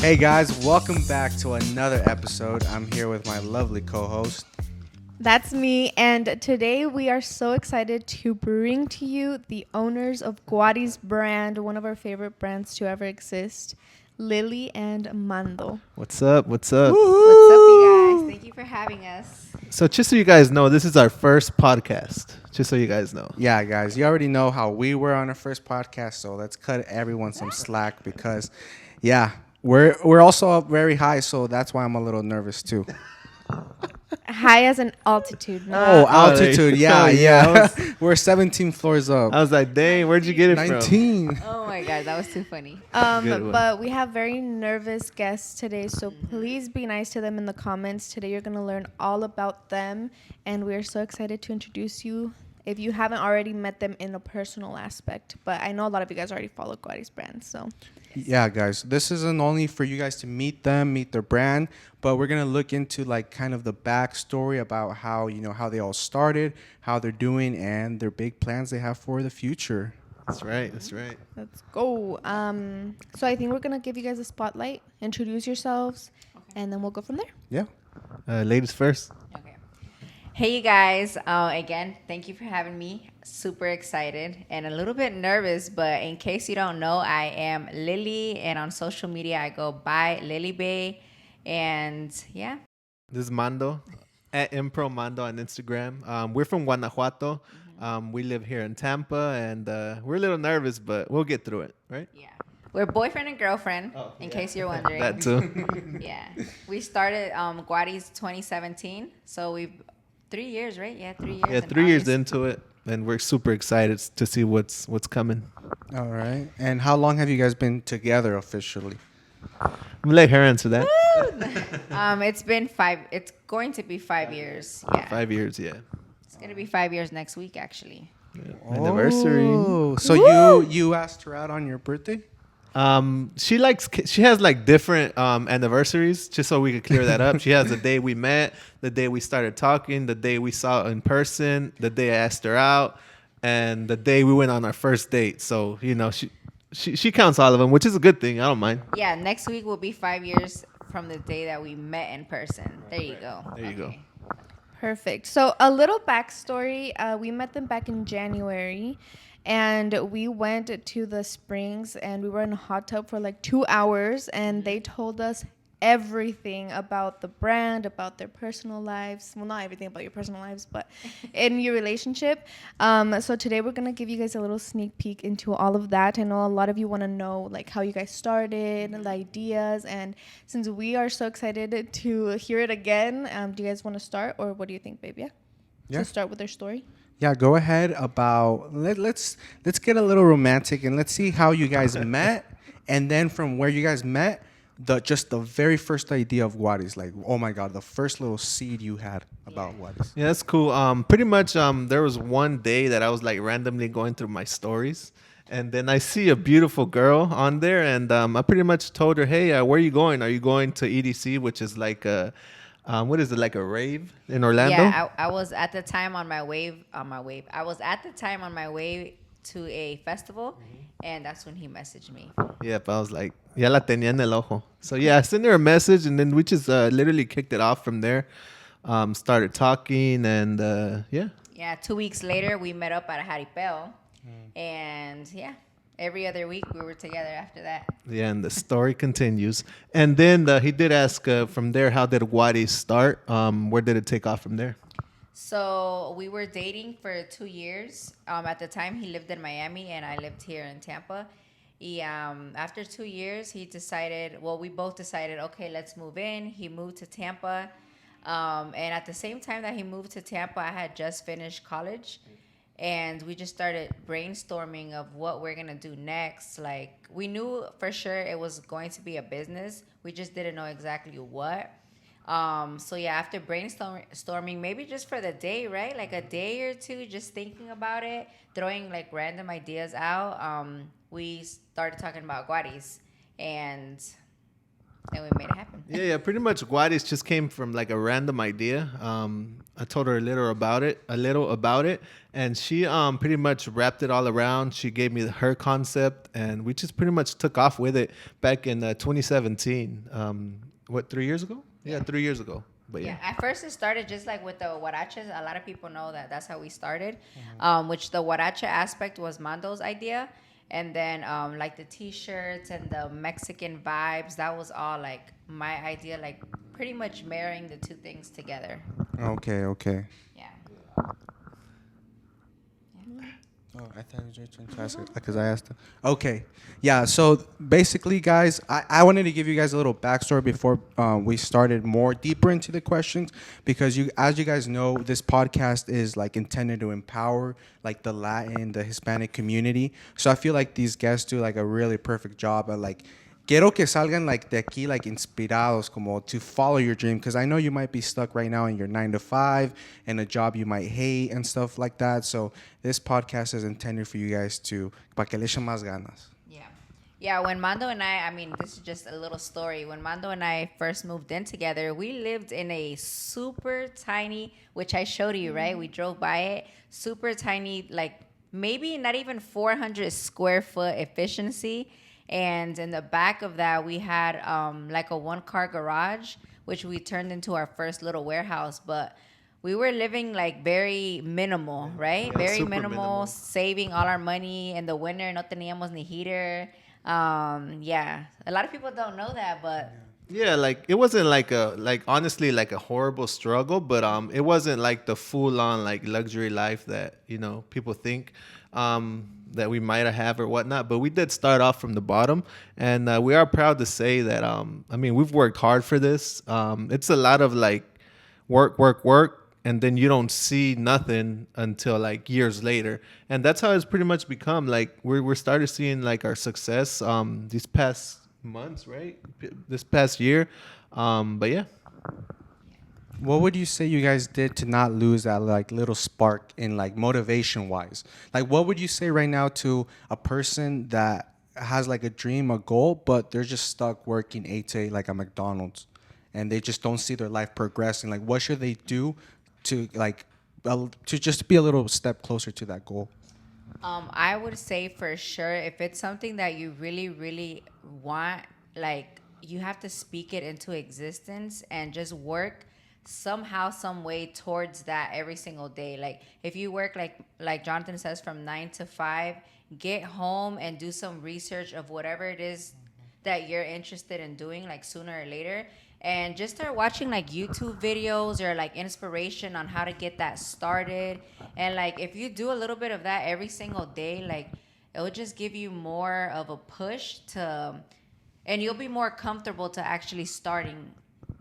Hey guys, welcome back to another episode. I'm here with my lovely co-host. That's me, and today we are so excited to bring to you the owners of Guari's brand, one of our favorite brands to ever exist, Lily and Mando. What's up? What's up? What's up, you guys? Thank you for having us. So, just so you guys know, this is our first podcast. Just so you guys know. Yeah, guys, you already know how we were on our first podcast, so let's cut everyone some slack because, yeah, we're also up very high, so that's why I'm a little nervous too. High as an altitude, Oh, not altitude, yeah, Oh, yeah. yeah. We're 17 floors up. I was like, dang, where'd you get it from? 19. Oh my god, that was too funny. Good one. But we have very nervous guests today, so please be nice to them in the comments. Today you're going to learn all about them, and we're so excited to introduce you if you haven't already met them in a personal aspect. But I know a lot of you guys already follow Guari's brand, so... Yeah, guys, this isn't only for you guys to meet them, meet their brand, but we're going to look into like kind of the backstory about how, how they all started, how they're doing, and their big plans they have for the future. That's right. That's right. Let's go. So I think we're gonna give you guys a spotlight. Introduce yourselves, and then we'll go from there. Yeah. Ladies first. Okay. Hey, you guys. Again, thank you for having me. Super excited and a little bit nervous, but in case you don't know, I am Lily, and on social media, I go by Lily Bay. And yeah. This is Mando at Impro Mando on Instagram. We're from Guanajuato. We live here in Tampa, and we're a little nervous, but we'll get through it, right? Yeah. We're boyfriend and girlfriend, in case you're wondering. That too. Yeah. We started Guadi's 2017. So we've 3 years, right? Yeah, 3 years. Yeah, 3 years into it, and we're super excited to see what's coming. All right. And how long have you guys been together officially? I'm gonna let her answer that. It's been it's going to be 5 years. Yeah. 5 years, yeah. It's going to be 5 years next week, actually. Anniversary. Oh, so you asked her out on your birthday? She has like different anniversaries, just so we could clear that up. She has the day we met, the day we started talking, the day we saw in person, the day I asked her out, and the day we went on our first date. So she counts all of them, which is a good thing. I don't mind. Yeah, next week will be 5 years from the day that we met in person. There you go. There you go. Perfect. So a little backstory. We met them back in January, and we went to the springs, and we were in a hot tub for like 2 hours, and they told us everything about the brand, about their personal lives. Well, not everything about your personal lives, but in your relationship. So today we're going to give you guys a little sneak peek into all of that. I know a lot of you want to know like how you guys started, the ideas, and since we are so excited to hear it again, do you guys want to start, or what do you think, babe? Yeah. To start with their story. Yeah, go ahead. Let's get a little romantic and let's see how you guys met, and then from where you guys met, the very first idea of Guaris, like, oh my God, the first little seed you had about Guaris. Yeah, that's cool. Pretty much, there was one day that I was like randomly going through my stories, and then I see a beautiful girl on there, and I pretty much told her, "Hey, where are you going? Are you going to EDC, which is like a what is it, like a rave in Orlando?" Yeah, I was at the time on my way. I was at the time on my way to a festival, and that's when he messaged me. Yep, I was like, ya la tenía en el ojo. So yeah, I sent her a message, and then we just literally kicked it off from there. Started talking, and yeah. Yeah, 2 weeks later, we met up at a jaripeo, and yeah, every other week we were together after that. Yeah, and the story continues. And then he did ask from there, how did Guadi start? Where did it take off from there? So we were dating for 2 years. At the time, he lived in Miami, and I lived here in Tampa. After 2 years, we both decided, okay, let's move in. He moved to Tampa. And at the same time that he moved to Tampa, I had just finished college. And we just started brainstorming of what we're going to do next. Like, we knew for sure it was going to be a business. We just didn't know exactly what. So yeah, after brainstorming, maybe just for the day, right? Like a day or two, just thinking about it, throwing like random ideas out. We started talking about Guaris, and and we made it happen. Yeah. Pretty much, Guadis just came from like a random idea. I told her a little about it, and she pretty much wrapped it all around. She gave me her concept, and we just pretty much took off with it back in 2017. 3 years ago? Yeah, 3 years ago. But Yeah, at first it started just like with the huaraches. A lot of people know that that's how we started, which the huarache aspect was Mando's idea. And then like the T-shirts and the Mexican vibes, that was all like my idea, like pretty much marrying the two things together. Okay. Yeah. Oh, I thought it was your turn to ask it because I asked him. Okay. Yeah, so basically, guys, I wanted to give you guys a little backstory before we started more deeper into the questions because as you guys know, this podcast is like intended to empower like the Latin, the Hispanic community. So I feel like these guests do like a really perfect job at like quiero que salgan like de aquí like inspirados como to follow your dream because I know you might be stuck right now in your 9 to 5 and a job you might hate and stuff like that. So this podcast is intended for you guys to para que le echen más ganas. Yeah, when Mando and I mean, this is just a little story. When Mando and I first moved in together, we lived in a super tiny, which I showed you, right? We drove by it, super tiny, like maybe not even 400 square foot efficiency. And in the back of that, we had like a 1-car garage, which we turned into our first little warehouse. But we were living like very minimal, right? Yeah, Very super minimal, saving all our money. In the winter, no teníamos ni heater. Yeah, a lot of people don't know that, but yeah, like it wasn't like honestly like a horrible struggle, but it wasn't like the full on like luxury life that people think that we might have or whatnot. But we did start off from the bottom, and we are proud to say that I mean we've worked hard for this. It's a lot of like work, and then you don't see nothing until like years later, and that's how it's pretty much become. Like we're started seeing like our success these past months, right? This past year, but yeah. What would you say you guys did to not lose that like little spark in like motivation wise? Like what would you say right now to a person that has like a dream, a goal, but they're just stuck working 8 to 8 like a McDonald's and they just don't see their life progressing? Like what should they do to like to just be a little step closer to that goal? I would say for sure, if it's something that you really, really want, like you have to speak it into existence and just work somehow, some way towards that every single day. Like if you work like Jonathan says from 9 to 5, get home and do some research of whatever it is that you're interested in doing, like sooner or later. And just start watching like YouTube videos or like inspiration on how to get that started. And like if you do a little bit of that every single day, like it will just give you more of a push to, and you'll be more comfortable to actually starting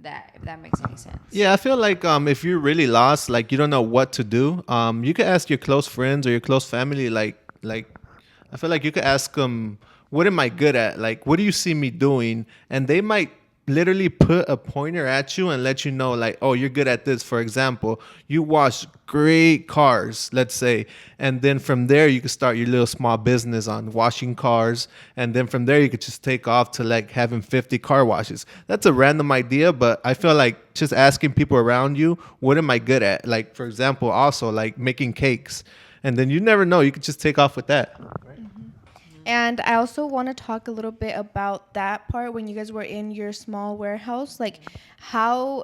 that, if that makes any sense. Yeah, I feel like if you're really lost, like you don't know what to do, you could ask your close friends or your close family. Like I feel like you could ask them, "What am I good at? Like, what do you see me doing?" And they might literally put a pointer at you and let you know, like, "Oh, you're good at this." For example, you wash great cars, let's say, and then from there you could start your little small business on washing cars, and then from there you could just take off to like having 50 car washes. That's a random idea, but I feel like just asking people around you, what am I good at? Like for example, also like making cakes, and then you never know, you could just take off with that. And I also want to talk a little bit about that part when you guys were in your small warehouse. Like, how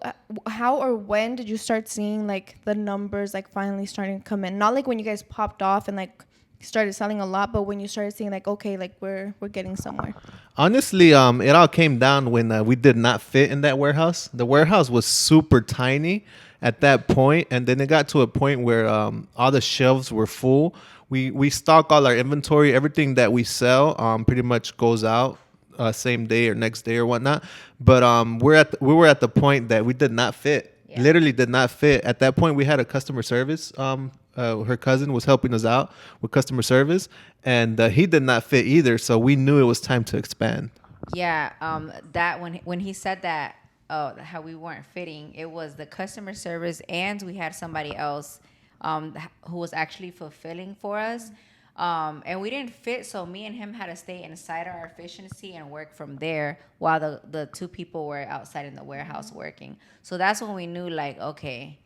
or when did you start seeing like the numbers like finally starting to come in? Not like when you guys popped off and like started selling a lot, but when you started seeing like, okay, like we're getting somewhere. Honestly, it all came down when we did not fit in that warehouse. The warehouse was super tiny at that point, and then it got to a point where all the shelves were full. We stock all our inventory. Everything that we sell pretty much goes out same day or next day or whatnot. But we were at the point that we did not fit. Yeah. Literally did not fit. At that point, we had a customer service. Her cousin was helping us out with customer service, and he did not fit either. So we knew it was time to expand. Yeah, that when he said that, how we weren't fitting, it was the customer service, and we had somebody else who was actually fulfilling for us. And we didn't fit, so me and him had to stay inside our efficiency and work from there while the two people were outside in the warehouse working. So that's when we knew, like, okay,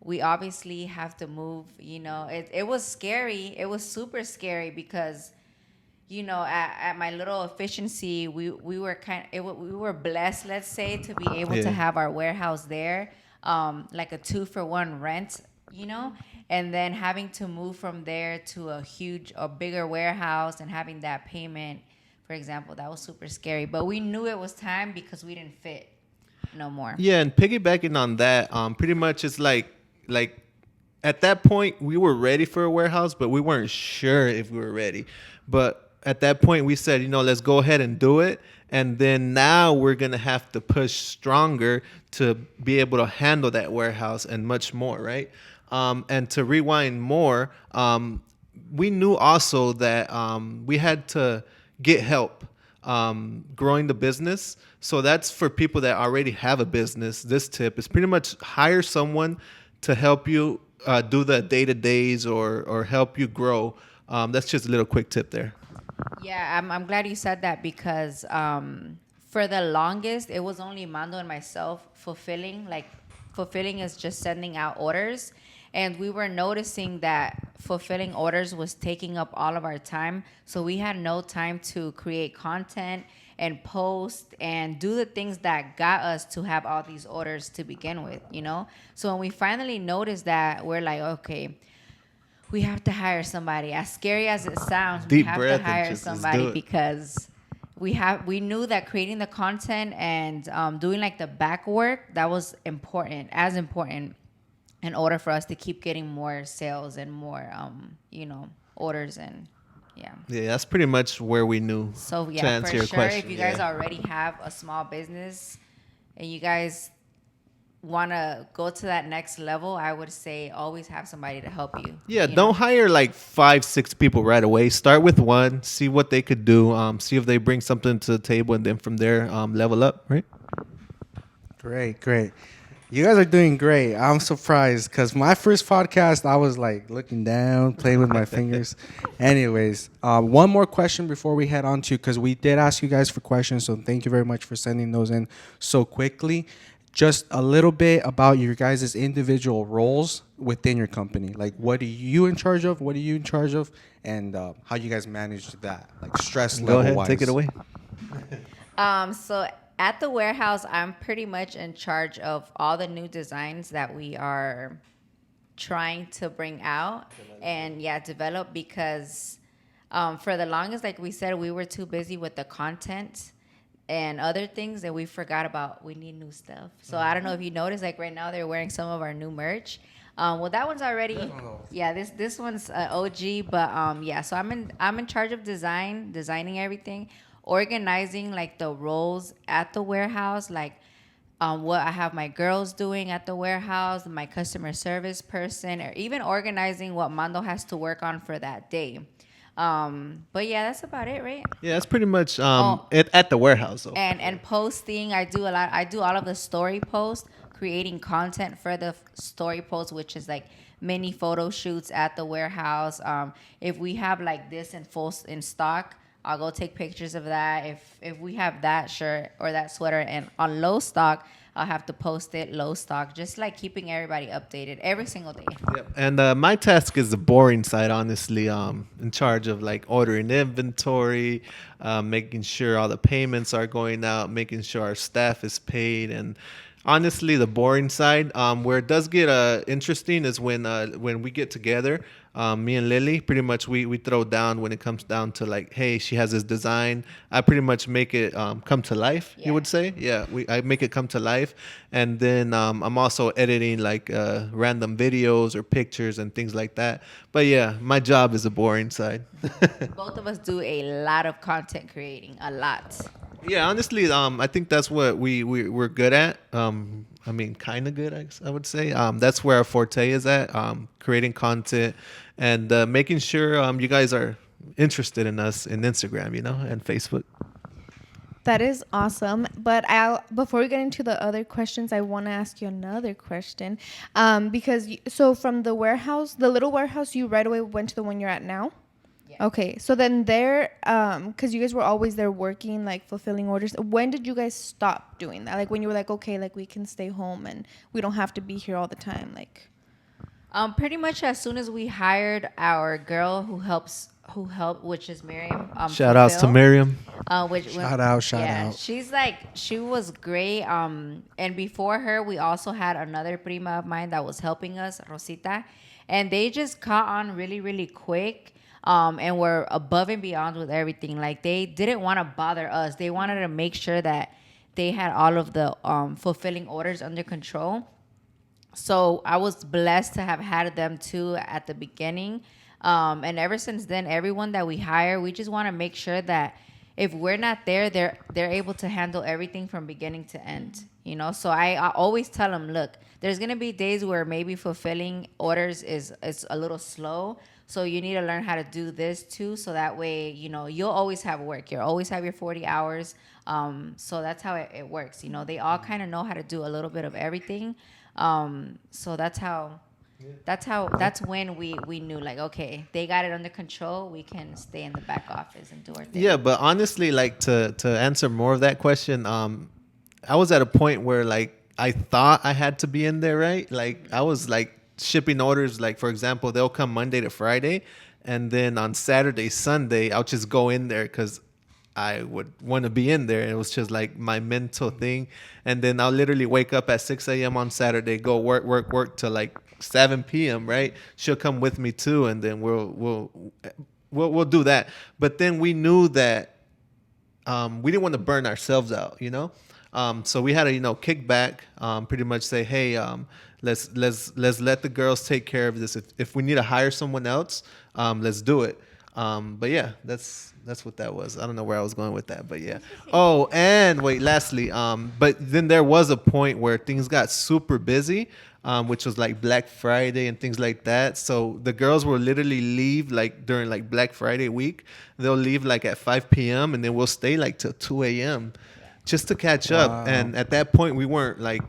we obviously have to move. It was scary. It was super scary because at my little efficiency, we were we were blessed, let's say, to be able to have our warehouse there, like a 2-for-1 rent, and then having to move from there to a bigger warehouse and having that payment, for example, that was super scary. But we knew it was time because we didn't fit no more. Yeah, and piggybacking on that, pretty much it's like at that point we were ready for a warehouse, but we weren't sure if we were ready. But at that point we said, let's go ahead and do it. And then now we're going to have to push stronger to be able to handle that warehouse and much more, right? And to rewind more, we knew also that we had to get help growing the business. So that's for people that already have a business. This tip is pretty much hire someone to help you do the day-to-days or help you grow. That's just a little quick tip there. Yeah, I'm glad you said that because for the longest, it was only Mando and myself fulfilling. Like, fulfilling is just sending out orders. And we were noticing that fulfilling orders was taking up all of our time. So we had no time to create content and post and do the things that got us to have all these orders to begin with, So when we finally noticed that, we're like, okay, we have to hire somebody. As scary as it sounds, we have to hire somebody because we knew that creating the content and doing like the back work, that was important, as important, in order for us to keep getting more sales and more, orders and yeah. Yeah, that's pretty much where we knew. So yeah, to answer for your sure, question. if you guys already have a small business and you guys want to go to that next level, I would say always have somebody to help you. Yeah, don't hire like 5-6 people right away. Start with one, see what they could do, see if they bring something to the table, and then from there level up, right? Great. You guys are doing great. I'm surprised because my first podcast, I was like looking down, playing with my fingers. Anyways, one more question before we head on to, because we did ask you guys for questions, so thank you very much for sending those in so quickly. Just a little bit about your guys' individual roles within your company. Like, what are you in charge of? What are you in charge of? And how you guys manage that, like stress level wise. Go ahead, take it away. So at the warehouse, I'm pretty much in charge of all the new designs that we are trying to bring out and develop because for the longest, like we said, we were too busy with the content and other things that we forgot about. We need new stuff. So I don't know if you noticed, like right now they're wearing some of our new merch. Well, that one's already, this one's OG, but so I'm in charge of designing everything, organizing like the roles at the warehouse, like what I have my girls doing at the warehouse, my customer service person, or even organizing what Mando has to work on for that day. But that's about it, right? Yeah, that's pretty much at the warehouse. Though. And posting, I do all of the story posts, creating content for the story posts, which is like mini photo shoots at the warehouse. If we have like this in stock, I'll go take pictures of that. If we have that shirt or that sweater and on low stock, I'll have to post it low stock, just like keeping everybody updated every single day. Yep. And my task is the boring side, honestly. In charge of like ordering inventory, making sure all the payments are going out, making sure our staff is paid, and honestly, the boring side, where it does get interesting is when we get together, me and Lily, pretty much we throw down when it comes down to like, hey, she has this design. I pretty much make it come to life, you would say. Yeah, I make it come to life. And then I'm also editing like random videos or pictures and things like that. But yeah, my job is the boring side. Both of us do a lot of content creating, a lot. Yeah, honestly, I think that's what we're good at. I mean, kind of good, I would say. That's where our forte is at, creating content and making sure you guys are interested in us in Instagram, and Facebook. That is awesome. But before we get into the other questions, I want to ask you another question. Because so from the warehouse, the little warehouse, you right away went to the one you're at now? Okay, so then there, because you guys were always there working, like fulfilling orders. When did you guys stop doing that? Like when you were like, okay, like we can stay home and we don't have to be here all the time. Like, Pretty much as soon as we hired our girl who helped, which is Miriam. Shout outs to fulfill, Miriam. Shout out. She was great. And before her, we also had another prima of mine that was helping us, Rosita, and they just caught on really, really quick. And were above and beyond with everything. Like they didn't want to bother us. They wanted to make sure that they had all of the fulfilling orders under control. So I was blessed to have had them too at the beginning. And ever since then, everyone that we hire, we just want to make sure that if we're not there, they're able to handle everything from beginning to end. You know, so I always tell them, look, there's gonna be days where maybe fulfilling orders is a little slow. So you need to learn how to do this too, so that way, you know, you'll always have work. You'll always have your 40 hours. So that's how it works. You know, they all kind of know how to do a little bit of everything. So that's when we knew, like, okay, they got it under control. We can stay in the back office and do our thing. Yeah, but honestly, like to answer more of that question, I was at a point where like I thought I had to be in there, right? Like I was like shipping orders, like for example, they'll come Monday to Friday, and then on Saturday, Sunday, I'll just go in there because I would want to be in there. It was just like my mental thing. And then I'll literally wake up at 6 a.m. on Saturday, go work till like 7 p.m. Right? She'll come with me too, and then we'll do that. But then we knew that we didn't want to burn ourselves out, you know. So we had to, kick back, pretty much say, hey, let's let the girls take care of this. If we need to hire someone else, let's do it. But yeah, that's what that was. I don't know where I was going with that, but yeah. Oh, and wait, lastly, but then there was a point where things got super busy, which was like Black Friday and things like that. So the girls will literally leave like during like Black Friday week. They'll leave like at 5 p.m. and then we'll stay like till 2 a.m. just to catch up. And at that point, we weren't like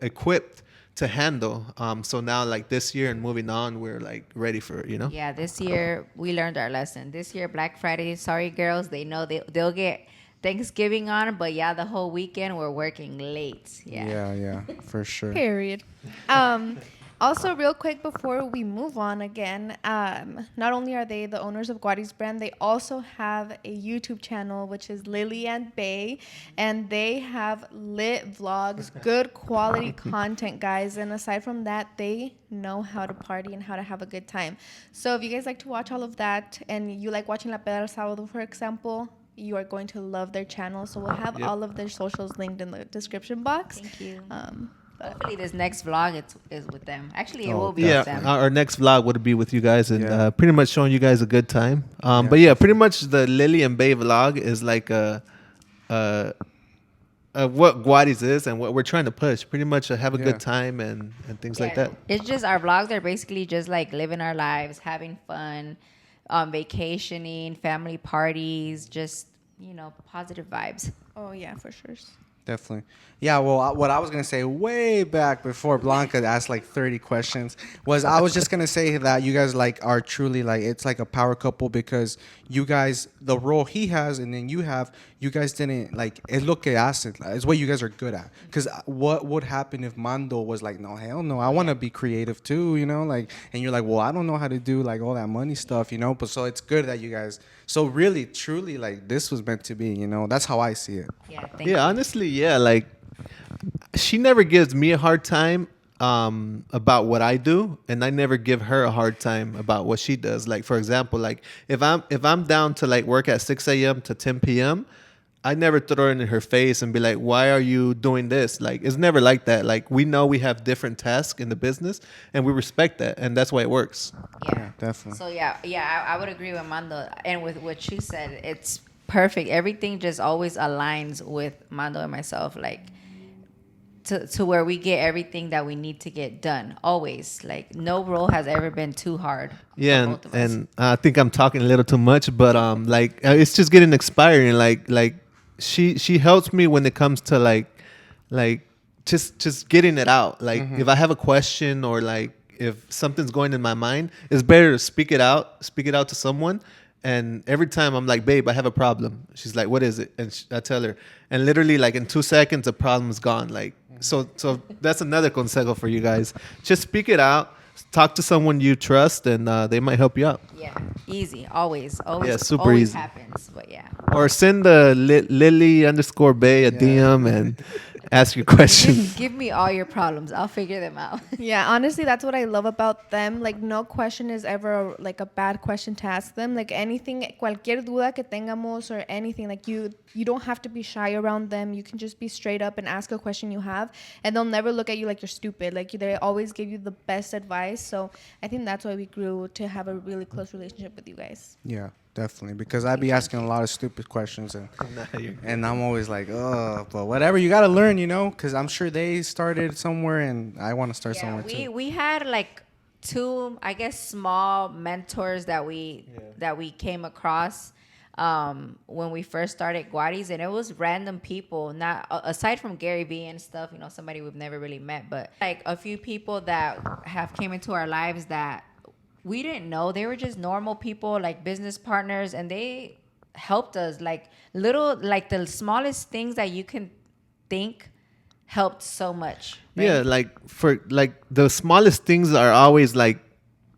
equipped to handle. So now like this year and moving on, we're like ready for it, Yeah, this year we learned our lesson. This year, Black Friday, sorry girls, they know they'll get Thanksgiving on, but yeah, the whole weekend we're working late. Yeah, for sure. period. Also, real quick before we move on again, not only are they the owners of Guari's brand, they also have a YouTube channel, which is Lily and Bay, and they have lit vlogs, good quality content, guys. And aside from that, they know how to party and how to have a good time. So if you guys like to watch all of that and you like watching La Pedra Sábado, for example, you are going to love their channel. So we'll have all of their socials linked in the description box. Thank you. Hopefully this next vlog is with them. Actually, it will be with them. Our next vlog would be with you guys and pretty much showing you guys a good time. But yeah, pretty much the Lily and Bay vlog is like what Guadis is and what we're trying to push. Pretty much have a good time and things like that. It's just our vlogs are basically just like living our lives, having fun, vacationing, family parties, just, positive vibes. Oh, yeah, for sure. Definitely. Yeah, well, what I was going to say way back before Blanca asked like 30 questions was I was just going to say that you guys like are truly like, it's like a power couple because you guys, the role he has and then you guys didn't like, es lo que hacen. It's what you guys are good at. Because what would happen if Mando was like, no, hell no, I want to be creative too, like, and you're like, well, I don't know how to do like all that money stuff, but so it's good that you guys, so really, truly like this was meant to be, that's how I see it. Yeah, thank you. Honestly, yeah, like she never gives me a hard time about what I do, and I never give her a hard time about what she does. Like for example, like if I'm down to like work at 6 a.m. to 10 p.m., I never throw it in her face and be like, why are you doing this? Like it's never like that. Like we know we have different tasks in the business and we respect that, and that's why it works. Yeah, definitely. So I would agree with Mando and with what she said. It's perfect. Everything just always aligns with Mando and myself, like to where we get everything that we need to get done. Always, like no role has ever been too hard. Yeah, for both of us. and I think I'm talking a little too much, but like it's just getting inspiring. Like she helps me when it comes to like just getting it out. Like if I have a question or like if something's going in my mind, it's better to speak it out to someone. And every time I'm like, babe, I have a problem. She's like, what is it? And I tell her, and literally like in 2 seconds, the problem is gone. Like, so that's another consejo for you guys. Just speak it out. Talk to someone you trust, and they might help you out. Yeah, easy, always, Yeah, super always easy. happens. But yeah, Or send the Lily_Bay a DM and ask your questions. give me all your problems. I'll figure them out. Yeah, honestly, that's what I love about them. Like, no question is ever like a bad question to ask them. Like, anything, cualquier duda que tengamos or anything, like you don't have to be shy around them. You can just be straight up and ask a question you have, and they'll never look at you like you're stupid. Like, they always give you the best advice. So I think that's why we grew to have a really close relationship with you guys. Yeah, definitely. Because I'd be asking a lot of stupid questions, and I'm always like, oh, but whatever. You got to learn, because I'm sure they started somewhere, and I want to start somewhere too. We had like 2, I guess, small mentors that we came across when we first started Guaris, and it was random people, not aside from Gary Vee and stuff, somebody we've never really met, but like a few people that have came into our lives that we didn't know. They were just normal people, like business partners, and they helped us. Like the smallest things that you can think helped so much. Right? Yeah, like the smallest things are always like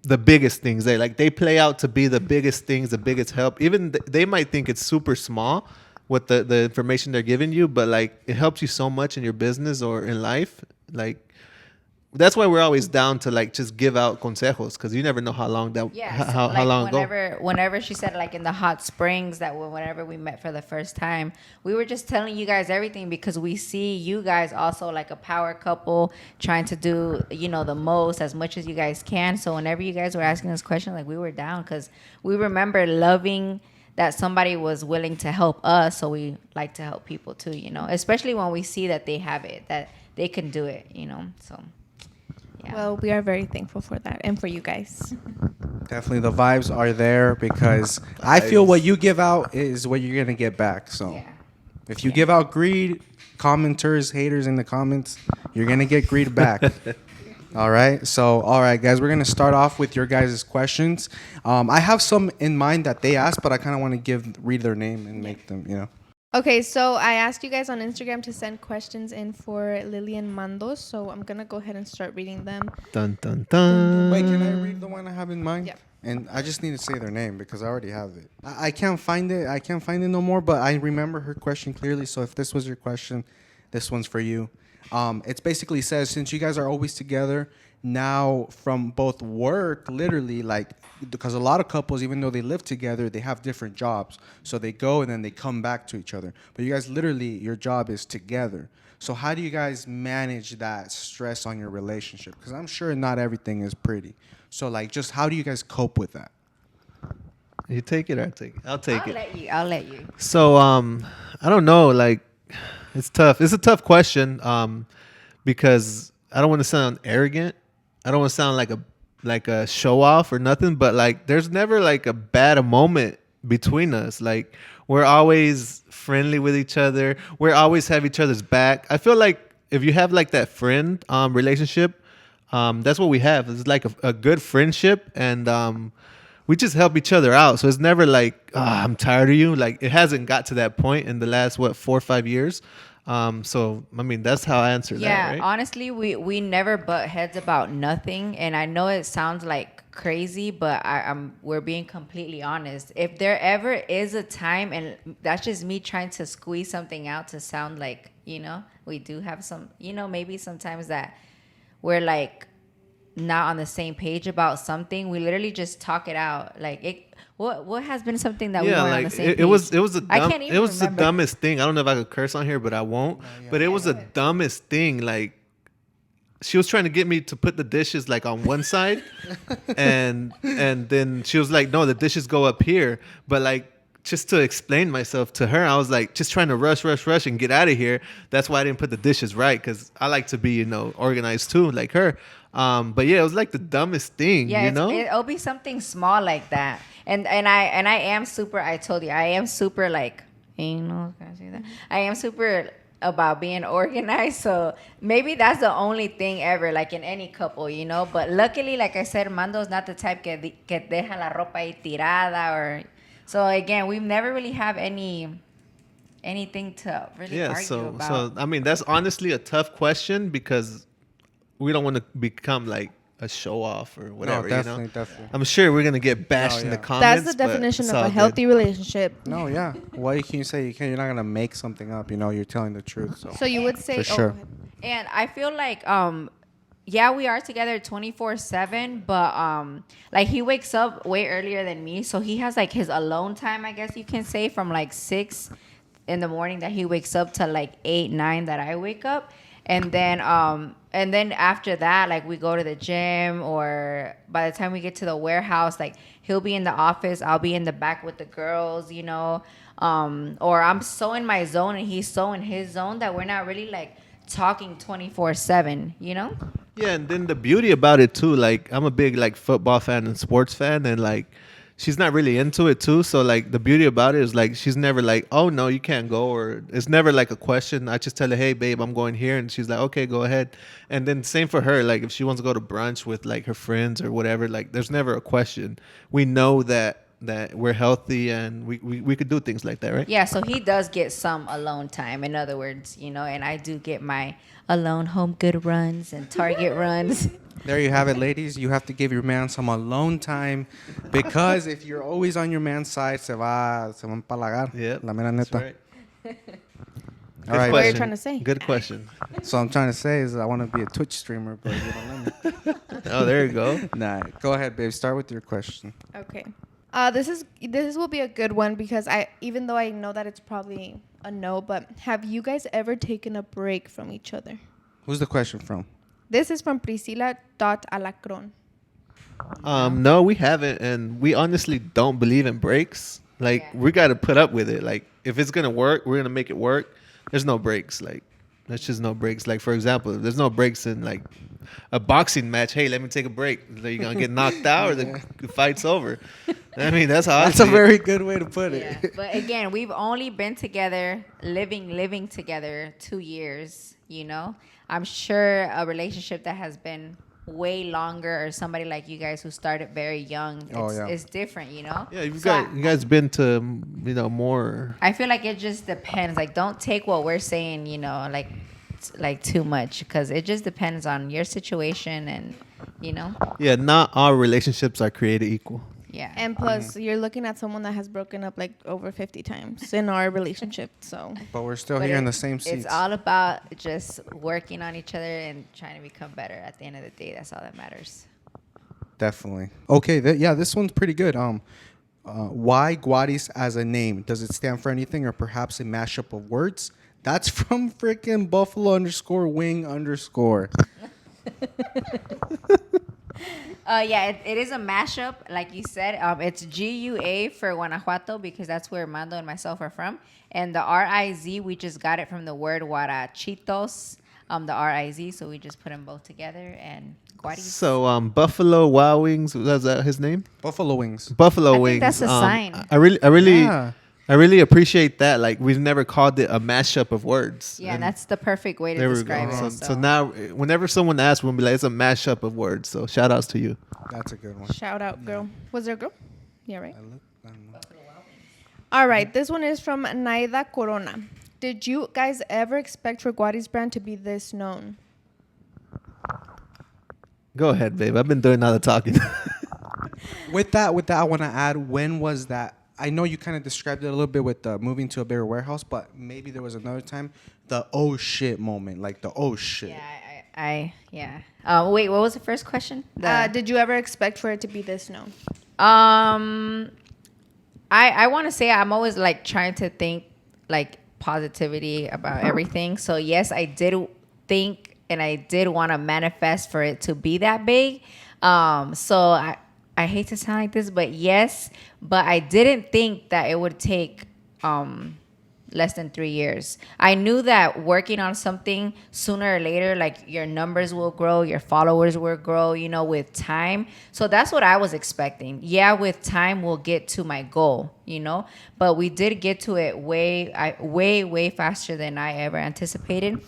the biggest things. They play out to be the biggest things, the biggest help. Even they might think it's super small with the information they're giving you, but like it helps you so much in your business or in life. Like that's why we're always down to like just give out consejos, because you never know how long that how long ago. Whenever she said like in the hot springs that whenever we met for the first time, we were just telling you guys everything because we see you guys also like a power couple trying to do the most as much as you guys can. So whenever you guys were asking us questions, like we were down because we remember loving that somebody was willing to help us. So we like to help people too, especially when we see that they have it, that they can do it, so. Yeah. Well, we are very thankful for that and for you guys. Definitely the vibes are there because I feel what you give out is what you're going to get back. So if you give out greed, commenters, haters in the comments, you're going to get greed back. All right. So, all right, guys, we're going to start off with your guys' questions. I have some in mind that they asked, but I kind of want to read their name and make them, Okay, so I asked you guys on Instagram to send questions in for Lillian Mandos, so I'm going to go ahead and start reading them. Dun, dun, dun. Wait, can I read the one I have in mind? Yeah. And I just need to say their name because I already have it. I can't find it. I can't find it no more, but I remember her question clearly. So if this was your question, this one's for you. It basically says, since you guys are always together now from both work, literally, like, because a lot of couples, even though they live together, they have different jobs. So they go and then they come back to each other. But you guys literally, your job is together. So how do you guys manage that stress on your relationship? Because I'm sure not everything is pretty. So, like, just how do you guys cope with that? You take it or I take it? I'll take it. I'll let you. So, I don't know. Like, it's tough. It's a tough question because I don't want to sound arrogant. I don't want to sound like a show off or nothing, but like there's never like a bad moment between us. Like we're always friendly with each other. We always have each other's back. I feel like if you have like that friend relationship, that's what we have. It's like a good friendship, and we just help each other out. So it's never like I'm tired of you. Like it hasn't got to that point in the last 4 or 5 years. So I mean that's how I answer that. Yeah, right? honestly, we never butt heads about nothing, and I know it sounds like crazy, but we're being completely honest. If there ever is a time, and that's just me trying to squeeze something out to sound like we do have some, maybe sometimes that we're like not on the same page about something, we literally just talk it out. Like what has been something that we weren't on the same page? It was the remember. dumbest thing. I don't know if I could curse on here, but I won't. But it was the dumbest thing. Like she was trying to get me to put the dishes like on one side, and then she was like, "No, the dishes go up here." But like just to explain myself to her, I was like just trying to rush and get out of here. That's why I didn't put the dishes right, because I like to be organized too, like her. But yeah, it was like the dumbest thing. Yeah, it'll be something small like that. And I am super. I told you I am super like can I say that? I am super about being organized. So maybe that's the only thing ever, like in any couple, you know. But luckily, like I said, Mando's not the type que deja la ropa ahí tirada or. So again, we've never really have anything to really argue about. So I mean, that's honestly a tough question because we don't want to become like a show off or whatever. definitely, you know? definitely. I'm sure we're gonna get bashed No, in the yeah. comments. That's the but definition it's of all a good. healthy relationship. No, yeah. What can you say? You're not gonna make something up. You know, you're telling the truth. So, So you would say, For sure. go ahead. And I feel like, yeah, we are together 24/7, but like he wakes up way earlier than me, so he has like his alone time, I guess you can say, from like 6 in the morning that he wakes up to like 8, 9 that I wake up, and then after that, like we go to the gym, or by the time we get to the warehouse, like he'll be in the office, I'll be in the back with the girls, you know, or I'm so in my zone and he's so in his zone that we're not really like talking 24/7, you know. Yeah, and then the beauty about it too, like I'm a big like football fan and sports fan, and like she's not really into it too. So like the beauty about it is like she's never like, oh no, you can't go, or it's never like a question. I just tell her, hey babe, I'm going here, and she's like, okay, go ahead. And then same for her, like if she wants to go to brunch with like her friends or whatever, like there's never a question. We know that we're healthy and we could do things like that, right? Yeah, so he does get some alone time, in other words, you know, and I do get my alone home good runs and Target runs. there you have it, ladies. You have to give your man some alone time, because if you're always on your man's side, se van a empalagar. Yeah, La mera that's neta. right. All right. What are you trying to say? Good question. So I'm trying to say is I want to be a Twitch streamer, but you don't let me. Oh, there you go. Nah, go ahead, babe. Start with your question. Okay. This will be a good one because even though I know that it's probably a no, but have you guys ever taken a break from each other? Who's the question from? This is from Priscila.alacron. No, we haven't, and we honestly don't believe in breaks. Like Yeah. we got to put up with it. Like if it's gonna work, we're gonna make it work. There's no breaks. Like there's just no breaks. Like for example, there's no breaks in like a boxing match. Hey, let me take a break. Are you gonna get knocked out or the fight's over? I mean, that's how I That's see a it. very good way to put Yeah. it. But again, we've only been together, living together 2 years, you know. I'm sure a relationship that has been way longer, or somebody like you guys who started very young, it's different, you know. Yeah, you So guys been to more. I feel like it just depends. Like, don't take what we're saying, you know, like too much, because it just depends on your situation, and you know. Yeah, not all relationships are created equal. Yeah. And plus, you're looking at someone that has broken up like over 50 times in our relationship. So But we're still But here in the same seats. It's all about just working on each other and trying to become better. At the end of the day, that's all that matters. Definitely. Okay. This one's pretty good. Why Guaris as a name? Does it stand for anything, or perhaps a mashup of words? That's from freaking Buffalo_Wing_. Yeah, it is a mashup, like you said. It's GUA for Guanajuato because that's where Mando and myself are from, and the RIZ, we just got it from the word Huarachitos. The RIZ, so we just put them both together, and Guaris. So Buffalo Wild Wings, was that his name? Buffalo Wings. Buffalo I think Wings. that's a sign. I really appreciate that. Like we've never called it a mashup of words. Yeah, And that's the perfect way to there we describe go. it. So now, whenever someone asks, we'll be like, it's a mashup of words. So shout outs to you. That's a good one. shout out, girl. Was there a girl? Yeah, right. I don't know. All right. This one is from Naida Corona. Did you guys ever expect for Guaris brand to be this known? Go ahead, babe. I've been doing all the talking. With that, I want to add, when was that? I know you kind of described it a little bit with moving to a bigger warehouse, but maybe there was another time, the oh shit moment, like the oh shit. Yeah. Wait, what was the first question? Did you ever expect for it to be this known? I want to say I'm always like trying to think like positivity about everything. So yes, I did think and I did want to manifest for it to be that big. So I hate to sound like this, but yes, but I didn't think that it would take less than 3 years. I knew that working on something sooner or later, like your numbers will grow, your followers will grow, you know, with time. So that's what I was expecting. Yeah, with time we'll get to my goal, you know, but we did get to it way faster than I ever anticipated.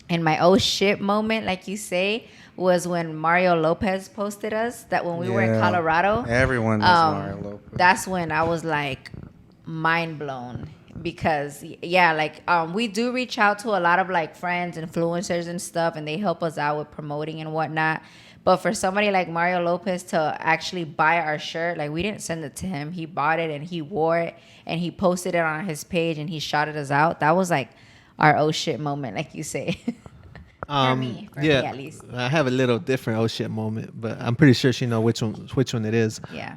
And my oh shit moment, like you say, was when Mario Lopez posted us that when we were in Yeah. Colorado. Everyone knows Mario Lopez. That's when I was like mind blown because yeah, like we do reach out to a lot of like friends, influencers and stuff, and they help us out with promoting and whatnot. But for somebody like Mario Lopez to actually buy our shirt, like we didn't send it to him. He bought it and he wore it and he posted it on his page and he shouted us out. That was like our oh shit moment, like you say. For me at least. I have a little different oh shit moment, but I'm pretty sure she know which one it is. Yeah.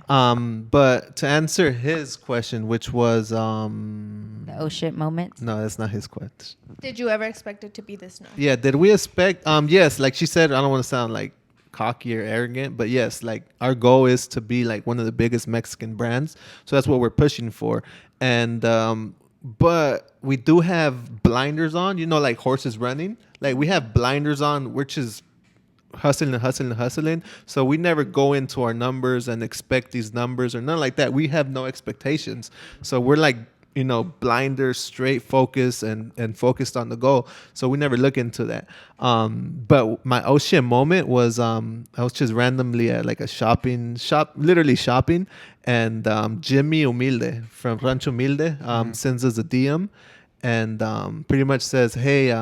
But to answer his question, which was The oh shit moment. no, that's not his question. Did you ever expect it to be this now? Yeah, did we expect? Yes, like she said, I don't want to sound like cocky or arrogant, but yes, like our goal is to be like one of the biggest Mexican brands, so that's what we're pushing for. And but we do have blinders on, you know, like horses running. Like we have blinders on, which is hustling. So we never go into our numbers and expect these numbers or nothing like that. We have no expectations. So we're like, you know, blinders, straight focus and focused on the goal. So we never look into that. But my oh shit moment was I was just randomly at like a literally shopping, and Jimmy Humilde from Rancho Humilde sends us a DM. And pretty much says, hey,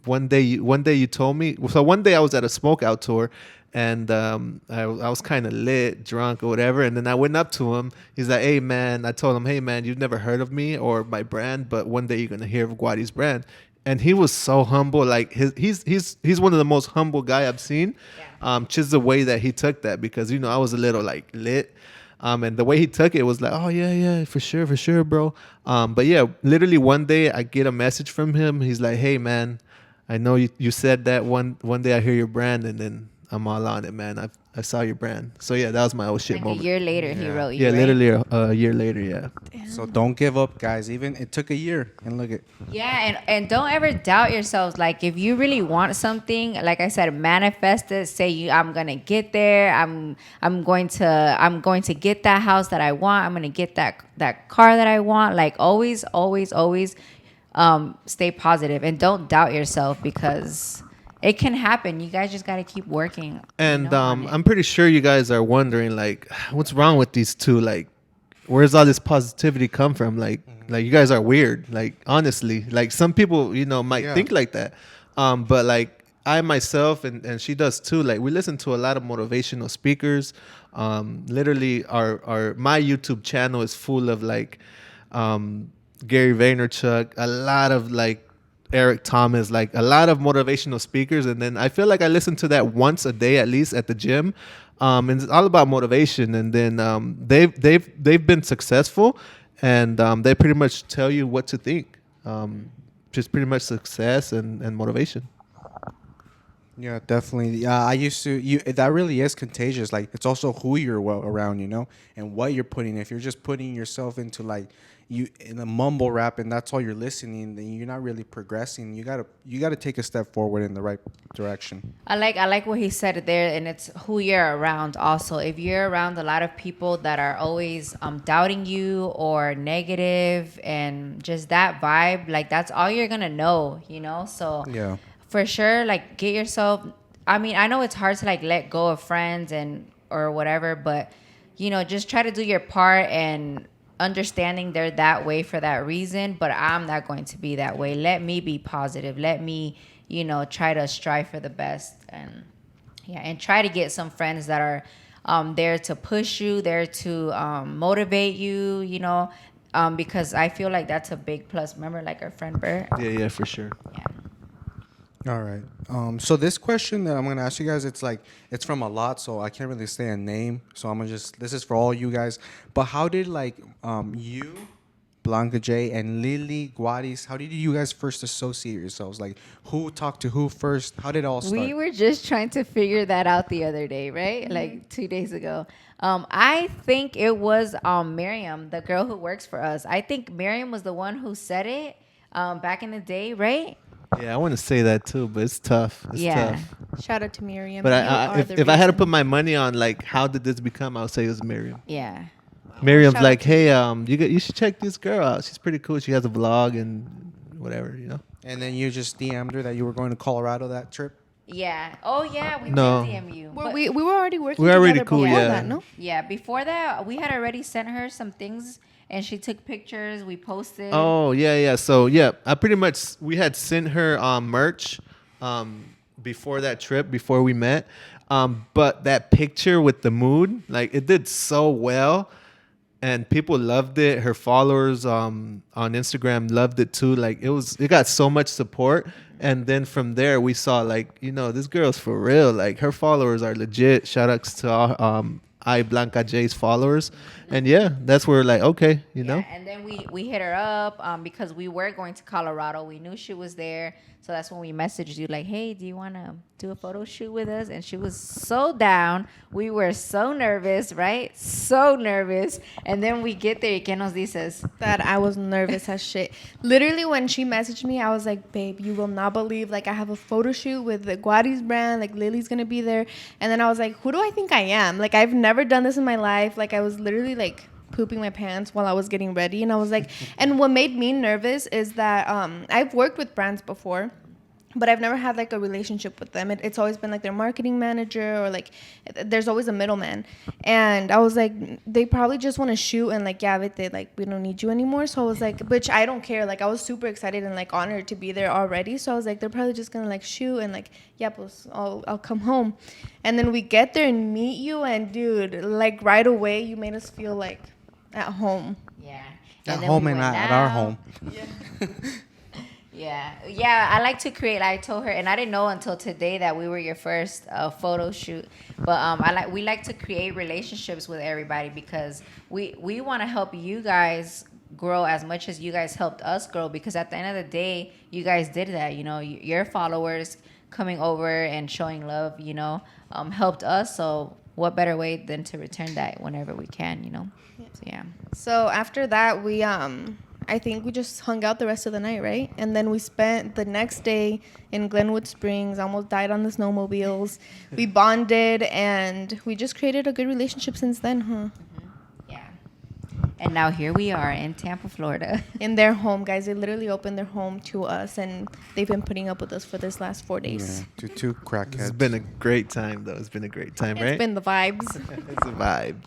one day you told me. So one day I was at a smokeout tour, and I was kind of lit, drunk or whatever. And then I went up to him. He's like, hey man, I told him, hey man, you've never heard of me or my brand, but one day you're gonna hear of Guadi's brand. And he was so humble. Like he's one of the most humble guy I've seen. Yeah. Just the way that he took that, because you know I was a little like lit. And the way he took it was like, oh yeah, for sure, bro. But yeah, literally one day I get a message from him. He's like, hey man, I know you said that one day I hear your brand, and then I'm all on it, man. I saw your brand. So yeah, that was my oh shit Like moment. a year later, he wrote you. Yeah, right? literally a year later. Yeah. So don't give up, guys. Even it took a year, and look at. Yeah, and don't ever doubt yourselves. Like if you really want something, like I said, manifest it. Say I'm gonna get there. I'm going to get that house that I want. I'm gonna get that car that I want. Like always stay positive and don't doubt yourself, because it can happen. You guys just got to keep working. And on it. I'm pretty sure you guys are wondering, like, what's wrong with these two? Like, where's all this positivity come from? Like you guys are weird. Like, honestly, like some people, you know, might think like that. But like I myself and she does too. Like we listen to a lot of motivational speakers. Literally, my YouTube channel is full of like Gary Vaynerchuk, a lot of like Eric Thomas, like a lot of motivational speakers. And then I feel like I listen to that once a day at least at the gym. And it's all about motivation. And then they've been successful, and they pretty much tell you what to think. Just pretty much success and motivation. Yeah, definitely. Yeah, I used to. That really is contagious. Like it's also who you're around, you know, and what you're putting. If you're just putting yourself into like you in a mumble rap and that's all you're listening, then you're not really progressing. You gotta take a step forward in the right direction. I like what he said there, and it's who you're around also. If you're around a lot of people that are always doubting you or negative and just that vibe, like that's all you're gonna know, you know. So Yeah. for sure, like get yourself. I mean, I know it's hard to like let go of friends or whatever, but you know, just try to do your part and understanding they're that way for that reason, but I'm not going to be that way. Let me be positive. Let me, you know, try to strive for the best, and try to get some friends that are there to push you, there to motivate you, you know, because I feel like that's a big plus. Remember, like our friend Bert? Yeah, for sure. Yeah. All right. So this question that I'm gonna ask you guys, it's from a lot, so I can't really say a name. So I'm gonna this is for all you guys. But how did like you, Blanca J, and Lily Guadis, how did you guys first associate yourselves? Like who talked to who first? How did it all start? We were just trying to figure that out the other day, right? Mm-hmm. Like 2 days ago. I think it was Miriam, the girl who works for us. I think Miriam was the one who said it. back in the day, right? Yeah, I want to say that too, but it's tough. It's Yeah. tough. Shout out to Miriam. But You I, are if the I had to reason. put my money on like how did this become, I would say it was Miriam. Yeah. Miriam's shout out like, to hey, you should check this girl out. She's pretty cool. She has a vlog and whatever, you know. And then you just DM'd her that you were going to Colorado that trip. Yeah. Oh yeah, we No. did DM you. Were But- we were already working We're already together cool, before yeah. that, no? Yeah, before that, we had already sent her some things, and she took pictures. We posted. Oh yeah. So yeah, I pretty much we had sent her merch before that trip, before we met. But that picture with the mood, like it did so well, and people loved it. Her followers on Instagram loved it too. Like it got so much support. And then from there, we saw like, you know, this girl's for real. Like her followers are legit. Shout outs to our, iblancaj's followers. And yeah, that's where we're like, okay, you know. Yeah, and then we hit her up because we were going to Colorado. We knew she was there, so that's when we messaged you like, hey, do you want to do a photo shoot with us? And she was so down. We were so nervous, right? So nervous. And then we get there, y ¿qué nos dices? That I was nervous as shit. Literally, when she messaged me, I was like, babe, you will not believe, like, I have a photo shoot with the Guari's brand, like, Lily's gonna be there. And then I was like, who do I think I am? Like, I've never done this in my life. Like, I was literally, like, pooping my pants while I was getting ready. And I was like, and what made me nervous is that I've worked with brands before, but I've never had like a relationship with them. It's always been like their marketing manager, or like there's always a middleman. And I was like, they probably just want to shoot and like, yeah, vete, like we don't need you anymore. So I was like, which I don't care. Like I was super excited and like honored to be there already. So I was like, they're probably just gonna like shoot and like, yeah, pues I'll come home. And then we get there and meet you, and dude, like right away you made us feel like at home. Yeah. At then home we and went at our out. home. Yeah. I like to create. I told her, and I didn't know until today that we were your first photo shoot. But we like to create relationships with everybody because we want to help you guys grow as much as you guys helped us grow. Because at the end of the day, you guys did that. You know, your followers coming over and showing love, you know, helped us. So what better way than to return that whenever we can, you know? So yeah. So after that, we I think we just hung out the rest of the night, right? And then we spent the next day in Glenwood Springs. Almost died on the snowmobiles. We bonded, and we just created a good relationship since then, huh? Yeah. And now here we are in Tampa, Florida. In their home, guys. They literally opened their home to us, and they've been putting up with us for this last 4 days. Yeah, to two crackheads. It's been a great time though. It's been a great time, right? It's been the vibes. It's a vibe.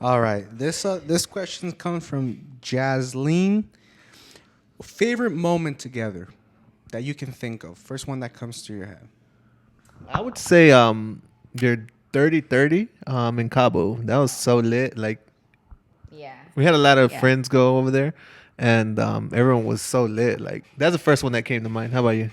All right. This question comes from Jasleen. Favorite moment together that you can think of. First one that comes to your head. I would say your 30-30 in Cabo. That was so lit. Like Yeah. we had a lot of Yeah. friends go over there, and everyone was so lit. Like that's the first one that came to mind. How about you?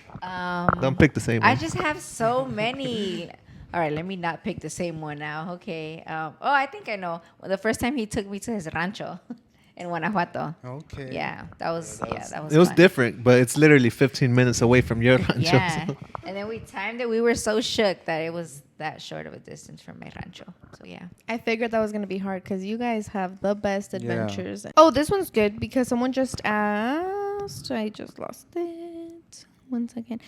Don't pick the same one. I just have so many. All right, let me not pick the same one now. Okay. I think I know. Well, the first time he took me to his rancho in Guanajuato. Okay. Yeah, that was it was fun. different, but it's literally 15 minutes away from your rancho. Yeah. so- And then we timed it. We were so shook that it was that short of a distance from my rancho. So yeah. I figured that was going to be hard because you guys have the best adventures. Oh, this one's good because someone just asked. I just lost it. 1 second.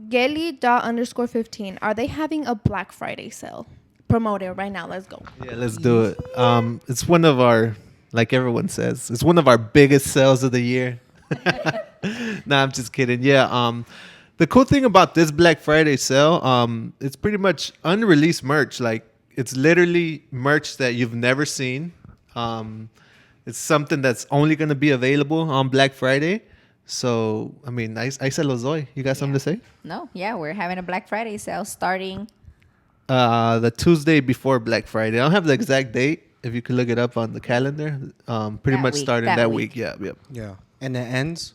Gelly._15. Are they having a Black Friday sale? Promote it right now. Let's go. Yeah, let's do it. It's one of our, like everyone says, it's one of our biggest sales of the year. Nah, I'm just kidding. Yeah. The cool thing about this Black Friday sale, it's pretty much unreleased merch. Like it's literally merch that you've never seen. It's something that's only going to be available on Black Friday. So, I mean, I se los doy. You got something to say? No, yeah, we're having a Black Friday sale starting. The Tuesday before Black Friday. I don't have the exact date. If you could look it up on the calendar, pretty That much week, starting that that week. week. Yeah, yep. Yeah. And it ends.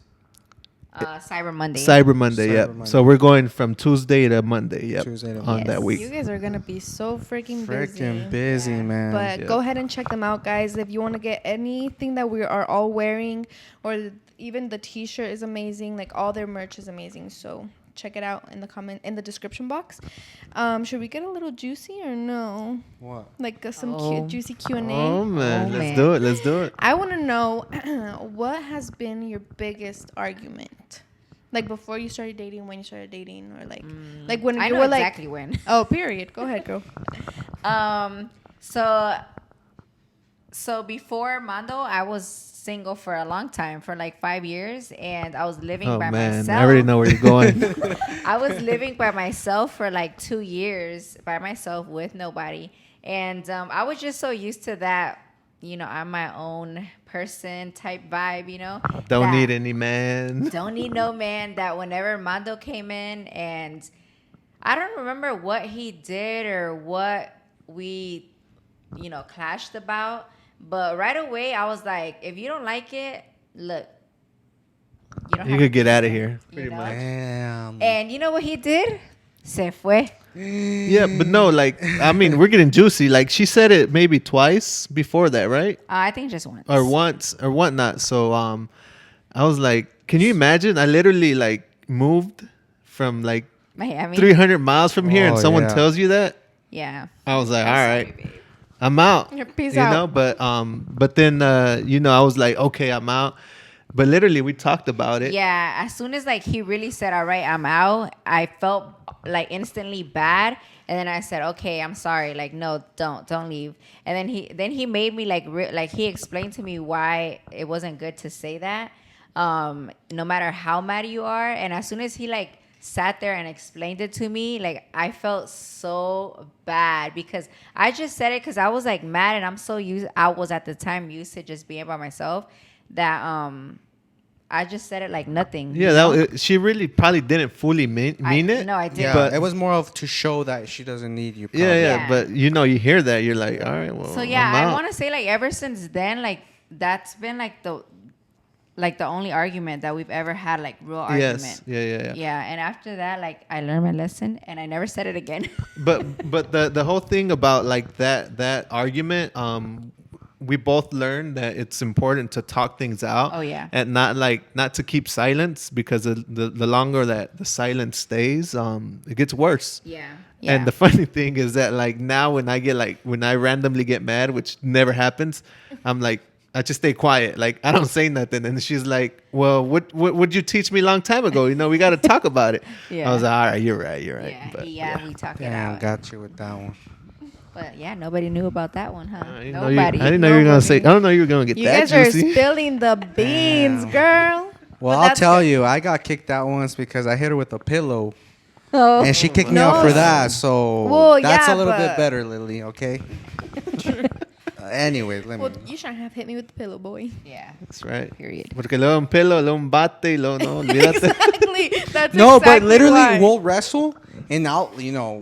Cyber Monday. Cyber Monday. Cyber Yeah. Monday. So we're going from Tuesday to Monday. Yep. Tuesday to on Monday. that week. You guys are going to be so freaking busy. Freaking busy, Yeah. man. But Yeah. go ahead and check them out, guys. If you want to get anything that we are all wearing, or even the t-shirt is amazing. Like all their merch is amazing. So check it out in the description box. Should we get a little juicy or no? What? Like some cute, juicy Q&A. Oh man, Oh, let's man. do it. Let's do it. I want to know what has been your biggest argument, like before you started dating, when you started dating, or like when I you know were exactly like, when. oh, period. Go ahead, girl. So before Mando, I was single for a long time, for like 5 years, and I was living Oh by man, myself. I already know where you're going. I was living by myself for like 2 years by myself with nobody. And I was just so used to that, I'm my own person type vibe, Don't that need any man. Don't need no man. That whenever Mando came in, and I don't remember what he did or what we, clashed about. But right away, I was like, if you don't like it, look, You could get out of here. you Pretty know? much. Damn. And you know what he did? Se fue. Yeah, but no, like I mean, we're getting juicy. Like she said it maybe twice before that, right? I think just once. Or once or whatnot. So I was like, can you imagine? I literally like moved from like Miami. 300 miles from here, and Oh, someone yeah. tells you that. Yeah. I was like, all I'm right, sorry, babe. I'm out. Yeah, peace you out. know, but then I was like, okay, I'm out. But literally, we talked about it. Yeah, as soon as like he really said, "All right, I'm out," I felt like instantly bad, and then I said, "Okay, I'm sorry. Like, no, don't leave." And then he made me like he explained to me why it wasn't good to say that, no matter how mad you are. And as soon as he like sat there and explained it to me, like I felt so bad because I just said it because I was like mad, and I was at the time used to just being by myself that I just said it like nothing. Yeah, you know? she really probably didn't fully mean it. No, I didn't. Yeah, But- it was more of to show that she doesn't need you. Yeah, probably. Yeah. but you hear that, you're like, all right, well. So yeah, I'm I out. want to say like ever since then, like that's been like the only argument that we've ever had, like real argument. Yes. Yeah. Yeah, and after that, like I learned my lesson, and I never said it again. But the whole thing about like that argument, we both learned that it's important to talk things out. Oh, yeah. And not to keep silence, because the longer that the silence stays, it gets worse. Yeah. And the funny thing is that like now when I randomly get mad, which never happens, I'm like, I just stay quiet. Like I don't say nothing. And she's like, well, what would you teach me a long time ago? We got to talk about it. Yeah. I was like, all right, you're right. Yeah, But, we talk it Damn, out. got you with that one. But yeah, nobody knew about that one, huh? I didn't Nobody. know you were gonna say. I don't know you were gonna get You that guys are juicy. spilling the beans, girl. Well, But I'll that's tell good. you, I got kicked out once because I hit her with a pillow, Oh. and she kicked me No. out for that. So Well, that's yeah, a little bit but- better, Lily. Okay. Anyway, let me. Well, you shouldn't have hit me with the pillow, boy. Yeah. That's right. Period. Porque luego un pelo, luego un bate, y luego no, olvídate. Exactly. That's No, exactly but literally, why. we'll wrestle, and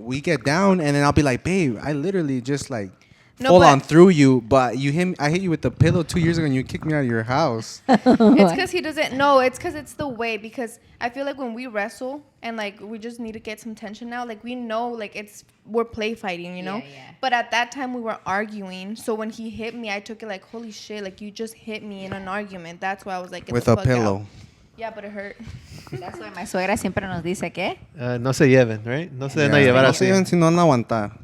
we get down, and then I'll be like, babe, I literally just like No, full but- on through you, but I hit you with the pillow 2 years ago, and you kicked me out of your house. It's because he doesn't know. It's because it's the way. Because I feel like when we wrestle and like we just need to get some tension now, like we know like we're play fighting, you know. Yeah, yeah. But at that time we were arguing. So when he hit me, I took it like, holy shit, like you just hit me in an argument. That's why I was like, get With the a fuck pillow. out. Yeah, but it hurt. That's why my suegra siempre nos dice que. No se lleven, right? No se den a Yeah. llevar No así. se lleven si no van a aguantar.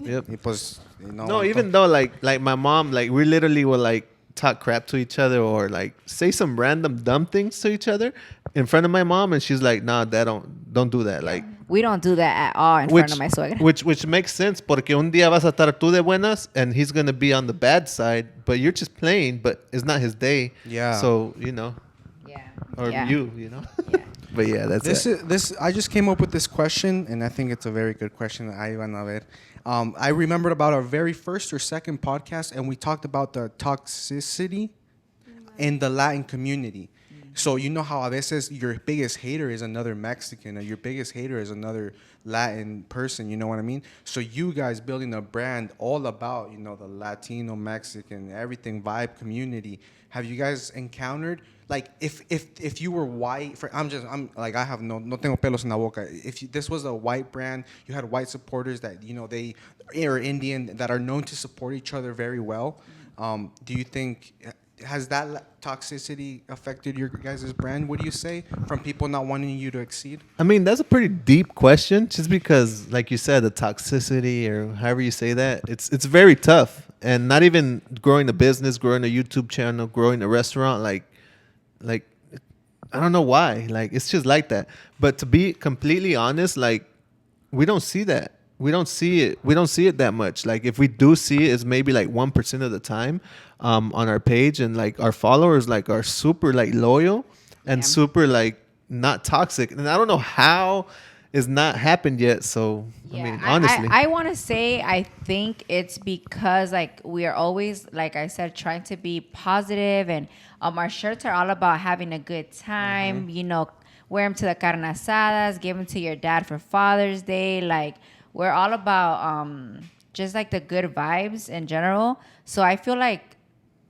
Yep. Y pues, No, even though like my mom, like we literally will like talk crap to each other or like say some random dumb things to each other in front of my mom, and she's like, "Nah, Dad, don't do that." Like, We don't do that at all in front of my suegra. which makes sense, porque un día vas a estar tú de buenas, and he's gonna be on the bad side, but you're just playing, but it's not his day. Yeah. So Yeah. or Yeah. you. Yeah. But yeah, that's This I just came up with this question, and I think it's a very good question. Ahí van a ver. I remembered about our very first or second podcast, and we talked about the toxicity in the Latin community. So you know how a veces your biggest hater is another Mexican, or your biggest hater is another Latin person. You know what I mean? So you guys building a brand all about the Latino, Mexican, everything vibe community. Have you guys encountered like if you were white? I'm like I have no tengo pelos en la boca. If this was a white brand, you had white supporters that they are Indian that are known to support each other very well. Do you think has that toxicity affected your guys' brand? Would you say from people not wanting you to exceed? I mean, that's a pretty deep question, just because, like you said, the toxicity or however you say that, it's very tough. And not even growing a business, growing a YouTube channel, growing a restaurant, like I don't know why. Like it's just like that. But to be completely honest, like we don't see that. We don't see it. We don't see it that much. Like if we do see it, it's maybe like 1% of the time on our page, and like our followers like are super like loyal and Yeah. super like not toxic. And I don't know how it's not happened yet. So I mean, honestly, I want to say I think it's because like we are always, like I said, trying to be positive, and our shirts are all about having a good time. You know, wear them to the carne asadas, give them to your dad for Father's Day. Like we're all about just like the good vibes in general. So I feel like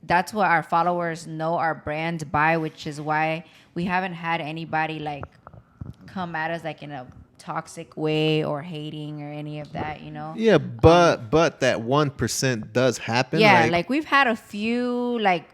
that's what our followers know our brand by, which is why we haven't had anybody like come at us like in a toxic way or hating or any of that, you know. yeah, but that 1% does happen. Yeah, like we've had a few like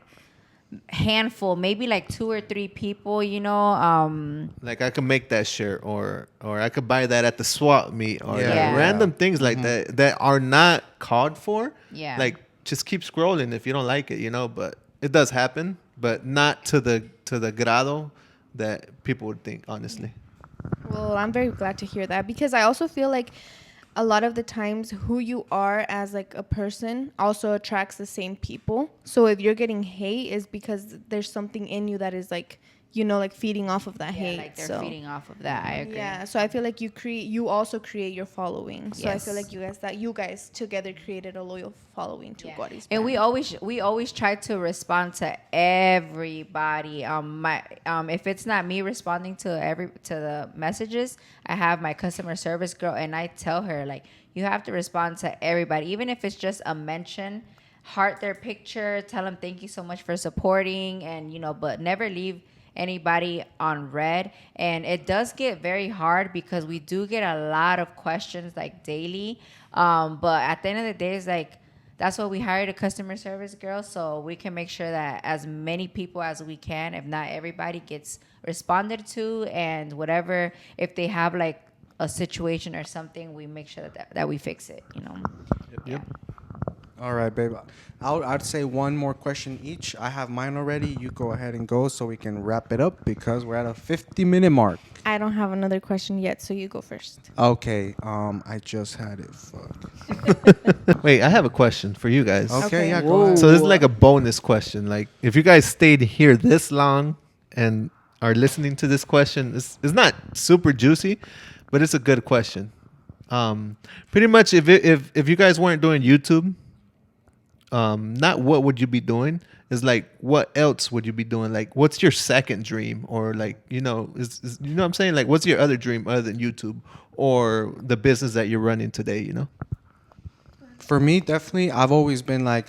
handful, maybe like 2 or 3 people, you know. Like I could make that shirt, or I could buy that at the swap meet, or Yeah. like Yeah. random things like that are not called for. Yeah. Like just keep scrolling if you don't like it, you know. But it does happen, but not to the grado that people would think. Honestly, Well, I'm very glad to hear that, because I also feel like a lot of the times who you are as like a person also attracts the same people. So if you're getting hate, is because there's something in you that is like, you know, like feeding off of that yeah, hate. like they're so feeding off of that. I agree. yeah, so I feel like you also create your following. So I feel Yes. like you guys together created a loyal following to Yeah. Guari's And brand. we always try to respond to everybody. If it's not me responding to the messages, I have my customer service girl, and I tell her like you have to respond to everybody, even if it's just a mention. Heart their picture, tell them thank you so much for supporting, and you know, but never leave anybody on red. And it does get very hard because we do get a lot of questions like daily, but at the end of the day, it's like that's why we hired a customer service girl, so we can make sure that as many people as we can, if not everybody, gets responded to. And whatever, if they have like a situation or something, we make sure that we fix it, you know. Yep. All right, babe. I'd say one more question each. I have mine already. You go ahead and go so we can wrap it up because we're at a 50-minute mark. I don't have another question yet, so you go first. Okay. I just had it. Fuck. Wait, I have a question for you guys. Okay, Okay. yeah, go ahead. So this is like a bonus question. Like if you guys stayed here this long and are listening to this question, it's not super juicy, but it's a good question. Pretty much if you guys weren't doing YouTube, not what would you be doing, is like what else would you be doing? Like what's your second dream, or like you know is you know what I'm saying, like what's your other dream other than YouTube or the business that you're running today, you know? For me, definitely, I've always been like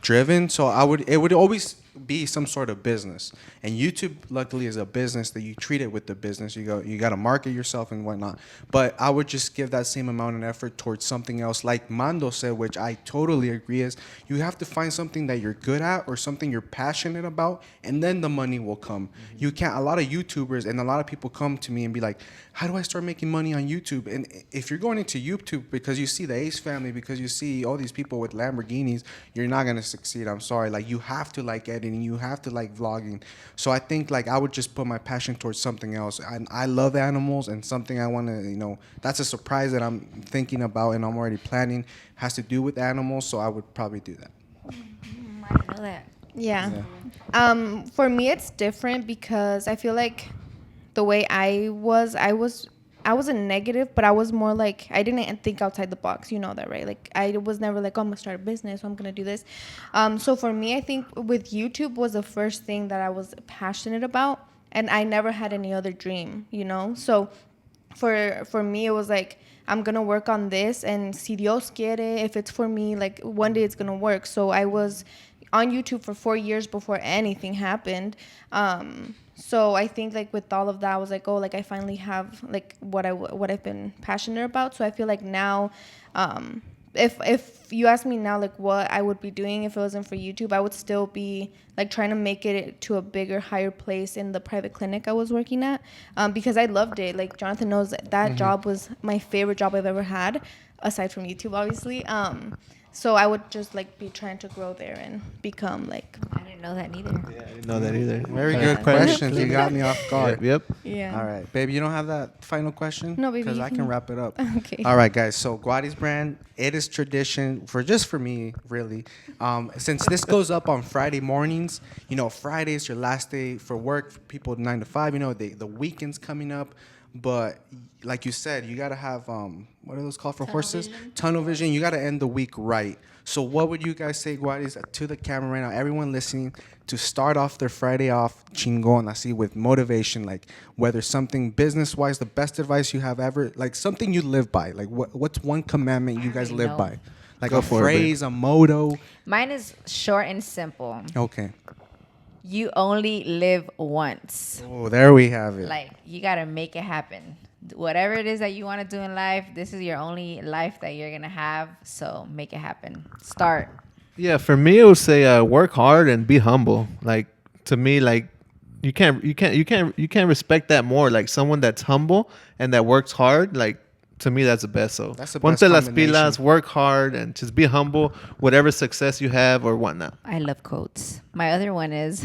driven. So it would always be some sort of business. And YouTube, luckily, is a business that you treat it with the business. You got to market yourself and whatnot. But I would just give that same amount of effort towards something else, like Mando said, which I totally agree. Is you have to find something that you're good at or something you're passionate about, and then the money will come. You can't. A lot of YouTubers and a lot of people come to me and be like, "How do I start making money on YouTube?" And if you're going into YouTube because you see the Ace family, because you see all these people with Lamborghinis, you're not gonna succeed. I'm sorry. Like you have to like editing, you have to like vlogging. So I think like I would just put my passion towards something else. I love animals, and something I want to, that's a surprise that I'm thinking about and I'm already planning has to do with animals. So I would probably do that. I didn't know that. Yeah. For me, it's different because I feel like the way I wasn't negative, but I was more like, I didn't think outside the box. You know that, right? Like I was never like, oh, I'm gonna start a business, so I'm gonna do this. So for me, I think with YouTube was the first thing that I was passionate about, and I never had any other dream, So for me, it was like, I'm gonna work on this, and si Dios quiere, if it's for me, like one day it's gonna work. So I was on YouTube for 4 years before anything happened. So I think like with all of that, I was like, oh, like I finally have like what I've been passionate about. So I feel like now, if you ask me now, like what I would be doing if it wasn't for YouTube, I would still be like trying to make it to a bigger, higher place in the private clinic I was working at, because I loved it. Like Jonathan knows that job was my favorite job I've ever had, aside from YouTube, obviously. So I would just like be trying to grow there and become like. I didn't know that neither. Yeah, I didn't know that either. Very good questions. You got me off guard. Yep. Yeah. All right, baby, you don't have that final question? No, baby, Because you I can can- wrap it up. Okay. All right, guys. So Guadi's brand, it is tradition for me, really. Since this goes up on Friday mornings, you know, Friday's your last day for work. For people 9 to 5, you know, the weekend's coming up. But like you said, you gotta have what are those called for horses? Tunnel vision. You gotta end the week right. So what would you guys say, Guadis, to the camera right now, everyone listening, to start off their Friday off chingon, así, with motivation, like whether something business-wise, the best advice you have ever, like something you live by, like what's one commandment you guys live by? Like Go a for it, babe. phrase, a motto. Mine is short and simple. Okay. You only live once. Oh, there we have it. Like, you got to make it happen. Whatever it is that you want to do in life, this is your only life that you're going to have. So make it happen. Start. Yeah, for me, it would say work hard and be humble. Like, to me, like, you can't respect that more. Like, someone that's humble and that works hard, like, to me, that's the best. So That's the ponte best las combination. pilas, work hard, and just be humble, whatever success you have or whatnot. I love quotes. My other one is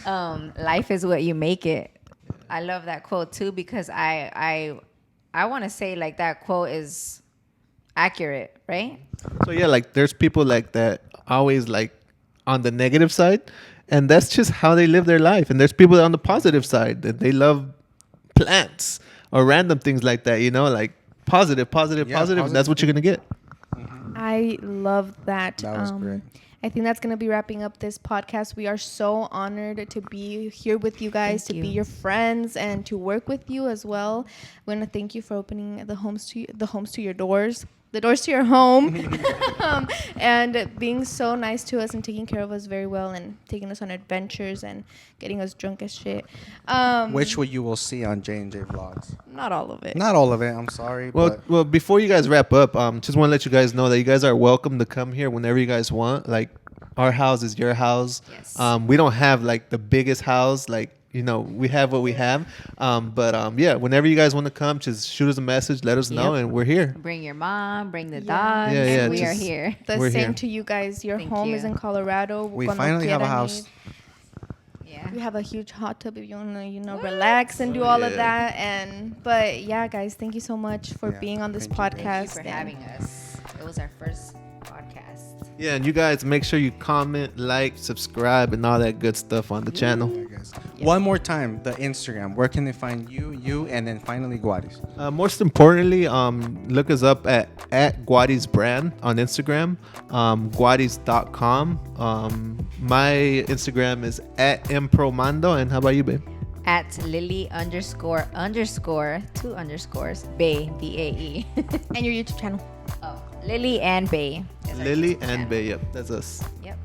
life is what you make it. I love that quote too because I want to say like that quote is accurate, right? So yeah, like there's people like that always like on the negative side, and that's just how they live their life. And there's people on the positive side that they love plants or random things like that, you know, like positive, Yeah, and that's what you're gonna get. I love that. That was great. I think that's going to be wrapping up this podcast. We are so honored to be here with you guys, Thank to be you. your friends, and to work with you as well. We want to thank you for opening the doors to your home, and being so nice to us and taking care of us very well and taking us on adventures and getting us drunk as shit. Which you will see on J&J Vlogs. Not all of it. Not all of it, I'm sorry. Well, but before you guys wrap up, just want to let you guys know that you guys are welcome to come here whenever you guys want. Like, our house is your house. Yes. We don't have like the biggest house. Like, you know, we have what we have. Yeah, whenever you guys want to come, just shoot us a message, let us know, Yep. and we're here. Bring your mom, bring the Yeah. dogs. Yeah, we are just- here. The We're same here. to you guys. Your Thank home you. is in Colorado. we Cuando finally have a quieran house. ir. Yeah. We have a huge hot tub if you want to, relax and do all of Yeah. that. But yeah, guys, thank you so much for Yeah, being on this thank you, Thank you podcast. for and having us. It was our first podcast. Yeah, and you guys make sure you comment, like, subscribe, and all that good stuff on the channel. I guess. One more time, the Instagram. Where can they find you, and then finally Guadis? Most importantly, look us up at Guadi's brand on Instagram, guadis.com. My Instagram is at impromando. And how about you, babe? At Lily _ 2 underscores Bay BAE. And your YouTube channel. Oh, Lily and Bay. is our Lily YouTube and channel. Bay. Yep, that's us. Yep.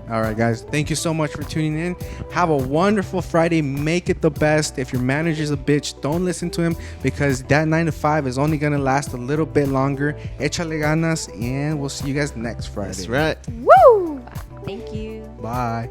All right, guys. Thank you so much for tuning in. Have a wonderful Friday. Make it the best. If your manager's a bitch, don't listen to him because that 9 to 5 is only going to last a little bit longer. Échale ganas, and we'll see you guys next Friday. That's right. Woo! Thank you. Bye.